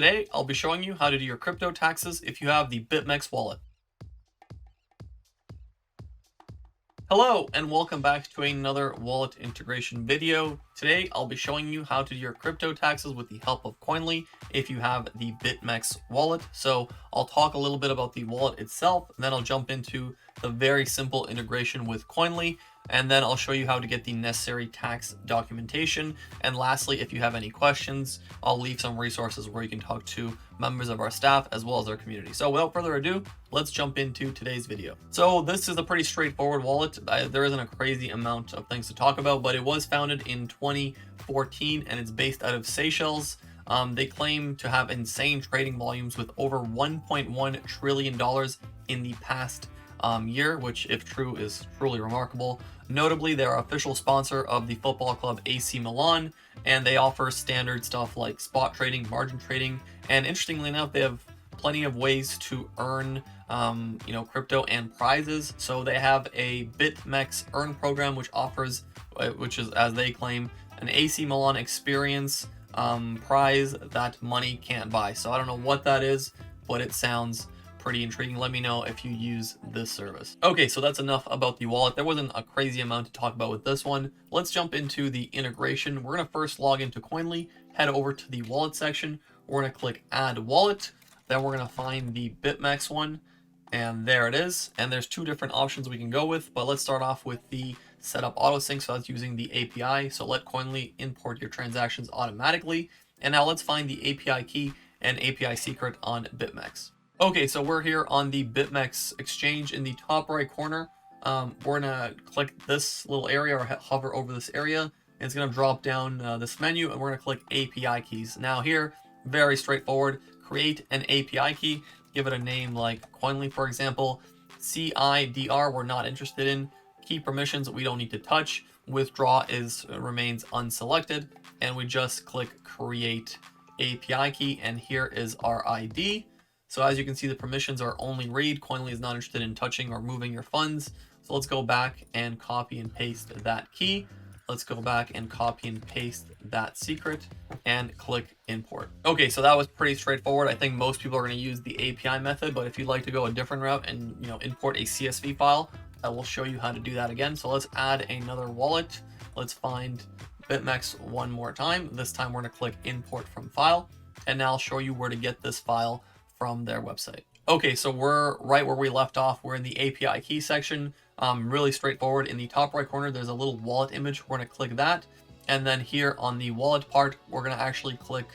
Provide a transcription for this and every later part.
Today, I'll be showing you how to do your crypto taxes if you have the Bitmex wallet. Hello, and welcome back to another wallet integration video. Today, I'll be showing you how to do your crypto taxes with the help of Koinly if you have the Bitmex wallet. So I'll talk a little bit about the wallet itself, and then I'll jump into the very simple integration with Koinly, and then I'll show you how to get the necessary tax documentation. And lastly, if you have any questions, I'll leave some resources where you can talk to members of our staff as well as our community. So without further ado, let's jump into today's video. So this is a pretty straightforward wallet. There isn't a crazy amount of things to talk about, but it was founded in 2014 and it's based out of Seychelles. They claim to have insane trading volumes with over $1.1 trillion in the past year, which if true is truly remarkable. Notably, they're official sponsor of the football club AC Milan, and they offer standard stuff like spot trading, margin trading, and interestingly enough, they have plenty of ways to earn crypto and prizes. So they have a Bitmex earn program which offers, which is, as they claim, an AC Milan experience prize that money can't buy. So I don't know what that is, but it sounds pretty intriguing. Let me know if you use this service. Okay, so that's enough about the wallet. There wasn't a crazy amount to talk about with this one. Let's jump into the integration. We're going to first log into Koinly, head over to the wallet section. We're going to click add wallet. Then we're going to find the Bitmex one, and there it is. And there's two different options we can go with, but let's start off with the setup auto sync. So that's using the API. So let Koinly import your transactions automatically. And now let's find the API key and API secret on Bitmex. Okay, so we're here on the Bitmex exchange. In the top right corner. We're gonna click this little area or hover over this area, and it's gonna drop down this menu, and we're gonna click API keys. Now here, very straightforward, create an API key, give it a name like Koinly, for example. CIDR we're not interested in. Key permissions we don't need to touch. Withdraw remains unselected, and we just click create API key, and here is our ID. So as you can see, the permissions are only read. Koinly is not interested in touching or moving your funds. So let's go back and copy and paste that key. Let's go back and copy and paste that secret and click import. Okay, so that was pretty straightforward. I think most people are going to use the API method, but if you'd like to go a different route and import a CSV file, I will show you how to do that again. So let's add another wallet. Let's find Bitmex one more time. This time we're going to click import from file, and now I'll show you where to get this file from their website. Okay, so we're right where we left off. We're in the API key section. Really straightforward. In the top right corner, there's a little wallet image. We're going to click that. And then here on the wallet part, we're going to actually click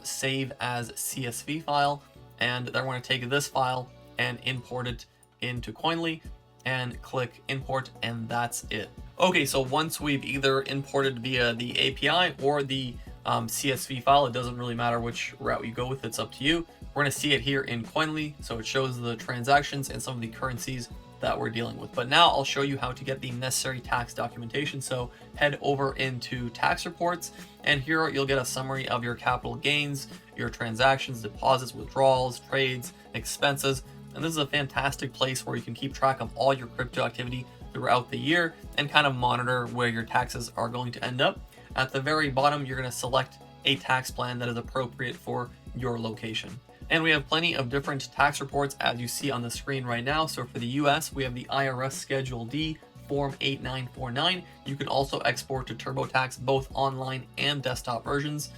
save as CSV file. And then we're going to take this file and import it into Koinly and click import, and that's it. Okay, so once we've either imported via the API or the CSV file, it doesn't really matter which route you go with, it's up to you. We're going to see it here in Koinly, so it shows the transactions and some of the currencies that we're dealing with. But now I'll show you how to get the necessary tax documentation. So head over into tax reports, and here you'll get a summary of your capital gains, your transactions, deposits, withdrawals, trades, expenses. And this is a fantastic place where you can keep track of all your crypto activity throughout the year and kind of monitor where your taxes are going to end up. At the very bottom, you're going to select a tax plan that is appropriate for your location. And we have plenty of different tax reports as you see on the screen right now. So for the US, we have the IRS Schedule D Form 8949. You can also export to TurboTax both online and desktop versions.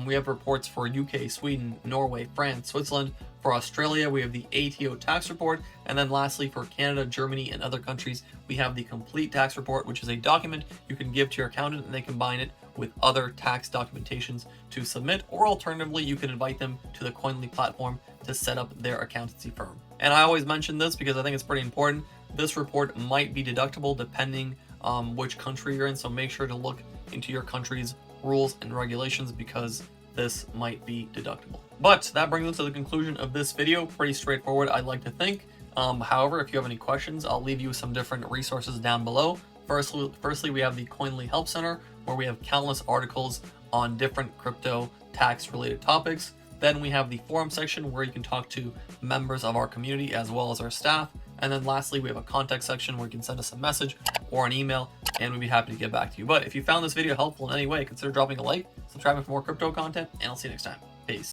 We have reports for UK, Sweden, Norway, France, Switzerland. For Australia, we have the ATO tax report. And then lastly, for Canada, Germany, and other countries, we have the complete tax report, which is a document you can give to your accountant and they combine it with other tax documentations to submit, or alternatively, you can invite them to the Koinly platform to set up their accountancy firm. And I always mention this because I think it's pretty important. This report might be deductible depending on which country you're in, so make sure to look into your country's rules and regulations because this might be deductible. But that brings us to the conclusion of this video. Pretty straightforward, I'd like to think. However, if you have any questions, I'll leave you some different resources down below. Firstly, we have the Koinly Help Center, where we have countless articles on different crypto tax related topics. Then we have the forum section where you can talk to members of our community as well as our staff. And then lastly, we have a contact section where you can send us a message or an email and we'd be happy to get back to you. But if you found this video helpful in any way, consider dropping a like, subscribing for more crypto content, and I'll see you next time. Peace.